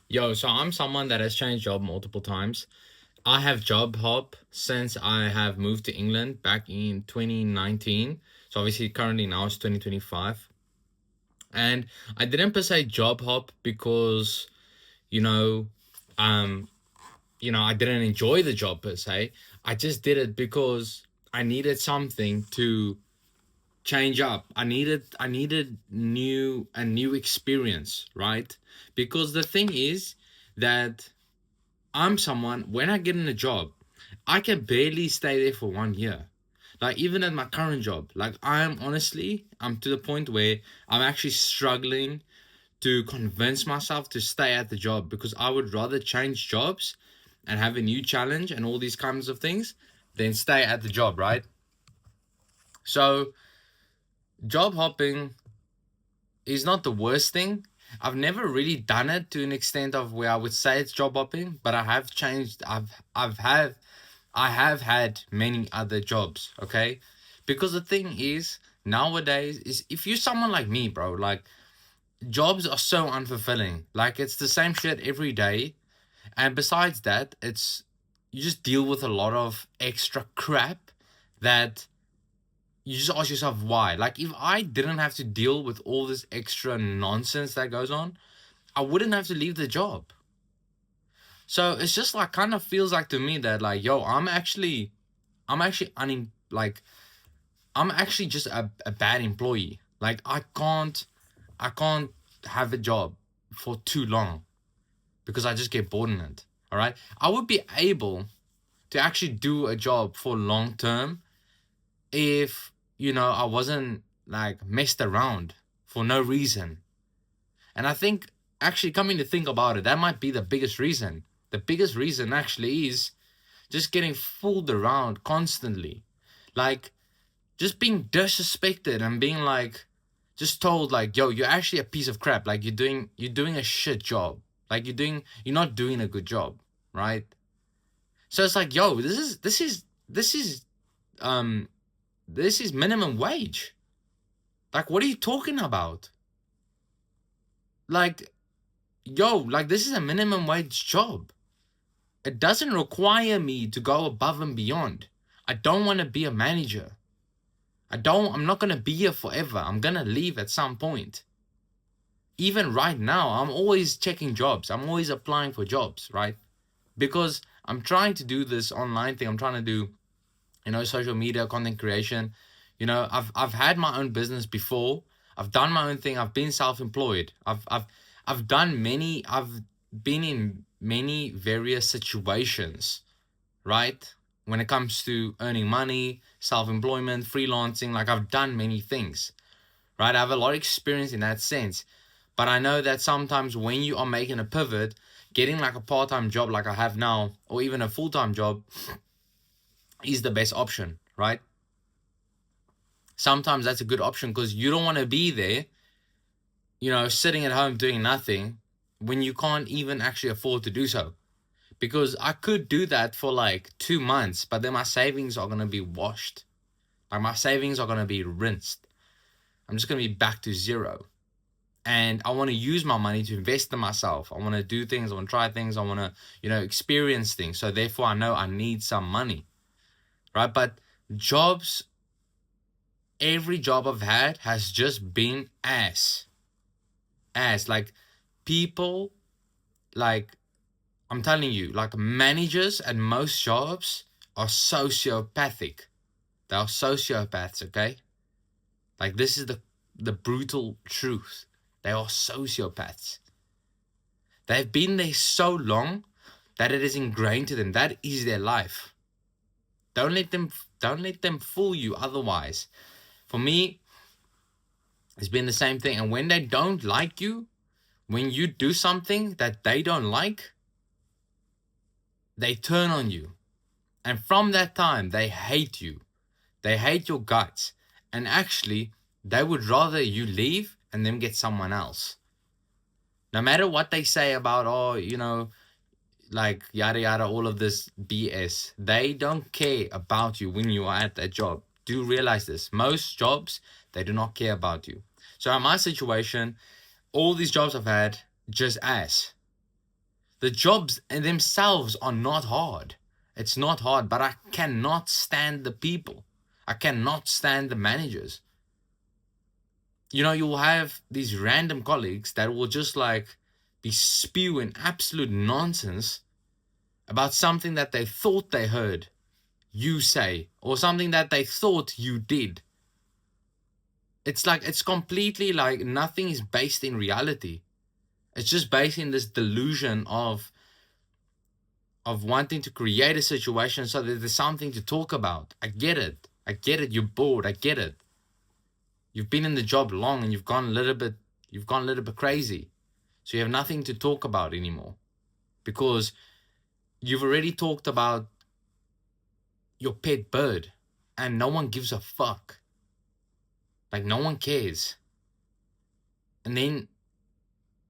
Yo, so I'm someone that has changed job multiple times. I have job hop since I have moved to England back in 2019. So obviously currently now it's 2025. And I didn't per se job hop because, you know, um, I didn't enjoy the job per se. I just did it because I needed something to change up. I needed new experience, right? Because the thing is that I'm someone, when I get in a job, I can barely stay there for 1 year. Like even at my current job, like I'm to the point where I'm actually struggling to convince myself to stay at the job because I would rather change jobs and have a new challenge and all these kinds of things than stay at the job, right? So job hopping is not the worst thing. I've never really done it to an extent of where I would say it's job hopping, but I have changed. I have had many other jobs. Okay, because the thing is nowadays is if you're someone like me, bro, like jobs are so unfulfilling. Like it's the same shit every day, and besides that, it's you just deal with a lot of extra crap that you just ask yourself why. Like if I didn't have to deal with all this extra nonsense that goes on, I wouldn't have to leave the job. So it's just like kind of feels like to me that like yo, I'm actually like I'm actually just a bad employee. Like I can't have a job for too long because I just get bored in it. All right? I would be able to actually do a job for long term if I wasn't like messed around for no reason. And I think actually coming to think about it, that might be the biggest reason. The biggest reason actually is just getting fooled around constantly. Like just being disrespected and being like just told like, yo, you're actually a piece of crap. Like you're doing a shit job. Like you're not doing a good job, right? So it's like, yo, um this is minimum wage. Like, what are you talking about? Like, yo, like this is a minimum wage job. It doesn't require me to go above and beyond. I don't want to be a manager. I'm not going to be here forever. I'm going to leave at some point. Even right now, I'm always checking jobs. I'm always applying for jobs, right? Because I'm trying to do this online thing. I'm trying to do, social media content creation. I've had my own business before. I've done my own thing. I've been self-employed. I've been in many various situations, right? When it comes to earning money, self-employment, freelancing, like I've done many things, right? I have a lot of experience in that sense. But I know that sometimes when you are making a pivot, getting like a part-time job like I have now, or even a full-time job, is the best option, right? Sometimes that's a good option because you don't want to be there, sitting at home doing nothing when you can't even actually afford to do so. Because I could do that for like 2 months, but then my savings are going to be washed. Like my savings are going to be rinsed. I'm just going to be back to zero. And I want to use my money to invest in myself. I want to do things. I want to try things. I want to, experience things. So therefore, I know I need some money, right? But jobs, every job I've had has just been ass. Like people, like I'm telling you, like managers at most jobs are sociopathic. They are sociopaths, okay? Like this is the brutal truth. They are sociopaths. They've been there so long that it is ingrained to them. That is their life. Don't let them fool you otherwise. For me, it's been the same thing. And when they don't like you, when you do something that they don't like, they turn on you. And from that time, they hate you. They hate your guts. And actually, they would rather you leave and them get someone else. No matter what they say about, oh, like yada yada, all of this BS, they don't care about you when you are at that job. Do realize this. Most jobs, they do not care about you. So in my situation, all these jobs I've had, just ass. The jobs in themselves are not hard. It's not hard, but I cannot stand the people. I cannot stand the managers. You know, you'll have these random colleagues that will just like be spewing absolute nonsense about something that they thought they heard you say, or something that they thought you did. It's like, it's completely like nothing is based in reality. It's just based in this delusion of wanting to create a situation so that there's something to talk about. I get it. I get it. You're bored. I get it. You've been in the job long and you've gone a little bit crazy. So you have nothing to talk about anymore because you've already talked about your pet bird and no one gives a fuck. Like, no one cares. And then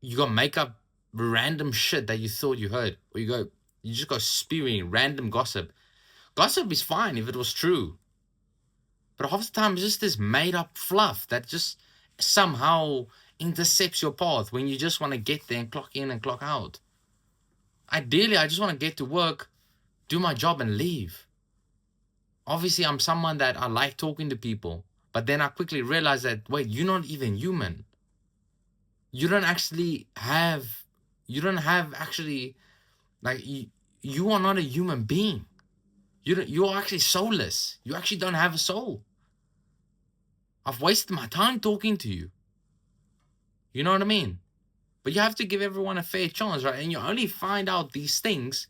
you go make up random shit that you thought you heard, or you just go spewing random gossip. Gossip is fine if it was true, but half the time it's just this made up fluff that just somehow intercepts your path when you just want to get there and clock in and clock out. Ideally, I just want to get to work, do my job, and leave. Obviously, I'm someone that I like talking to people, but then I quickly realized that, wait, you're not even human. You don't have actually, like, you are not a human being. You are actually soulless. You actually don't have a soul. I've wasted my time talking to you. You know what I mean? But you have to give everyone a fair chance, right? And you only find out these things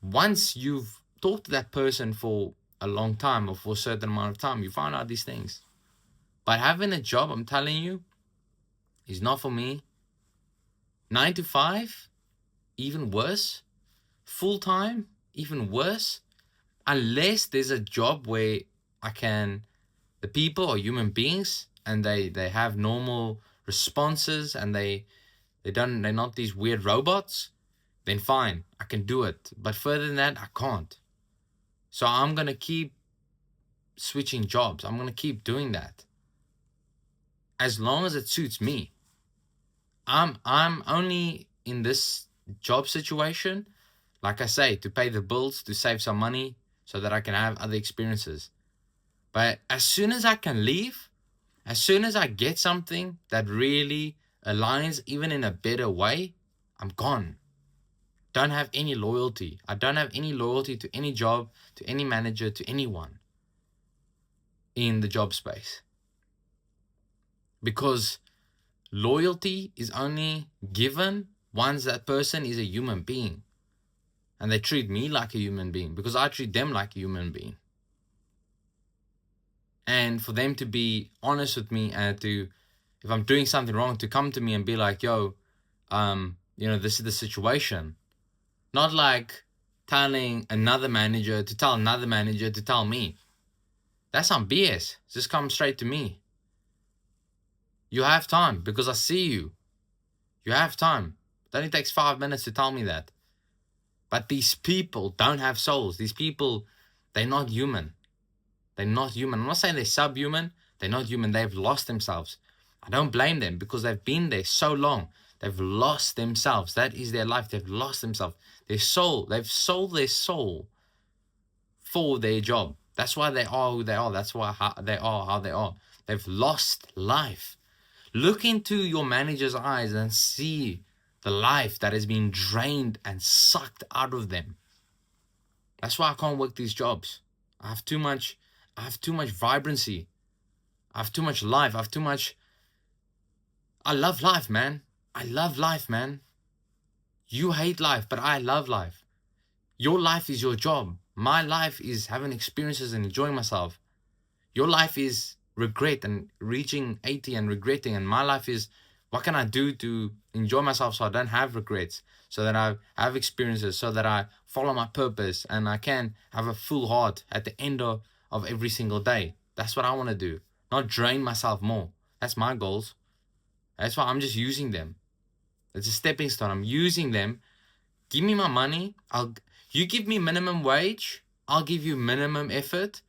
once you've talked to that person for a long time or for a certain amount of time. You find out these things. But having a job, I'm telling you, is not for me. 9 to 5, even worse. Full time, even worse. Unless there's a job where the people are human beings and they have normal responses and they're not these weird robots, then fine, I can do it. But further than that, I can't. So I'm gonna keep switching jobs. I'm gonna keep doing that as long as it suits me. I'm only in this job situation, like I say, to pay the bills, to save some money so that I can have other experiences. But as soon as I can leave, as soon as I get something that really aligns even in a better way, I'm gone. Don't have any loyalty. I don't have any loyalty to any job, to any manager, to anyone in the job space. Because loyalty is only given once that person is a human being. And they treat me like a human being because I treat them like a human being. And for them to be honest with me and if I'm doing something wrong, to come to me and be like, yo, this is the situation. Not like telling another manager to tell another manager to tell me. That's some BS. Just come straight to me. You have time because I see you. You have time. It only takes 5 minutes to tell me that. But these people don't have souls. These people, they're not human. They're not human. I'm not saying they're subhuman. They're not human. They've lost themselves. I don't blame them because they've been there so long. They've lost themselves. That is their life. They've lost themselves. Their soul. They've sold their soul for their job. That's why they are who they are. That's why they are how they are. They've lost life. Look into your manager's eyes and see the life that has been drained and sucked out of them. That's why I can't work these jobs. I have too much vibrancy. I have too much life. I love life, man. I love life, man. You hate life, but I love life. Your life is your job. My life is having experiences and enjoying myself. Your life is regret and reaching 80 and regretting. And my life is, what can I do to enjoy myself so I don't have regrets, so that I have experiences, so that I follow my purpose and I can have a full heart at the end of every single day. That's what I want to do. Not drain myself more. That's my goals. That's why I'm just using them. It's a stepping stone. I'm using them. Give me my money. You give me minimum wage. I'll give you minimum effort.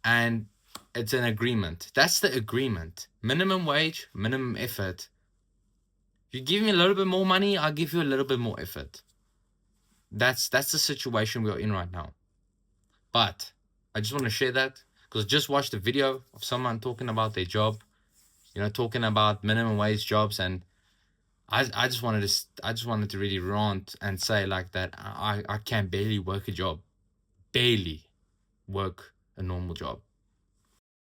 And it's an agreement. That's the agreement. Minimum wage, minimum effort. You give me a little bit more money, I'll give you a little bit more effort. That's the situation we're in right now. But I just want to share that because I just watched a video of someone talking about their job, talking about minimum wage jobs, and I just wanted to really rant and say like that I can barely work a job, barely work a normal job.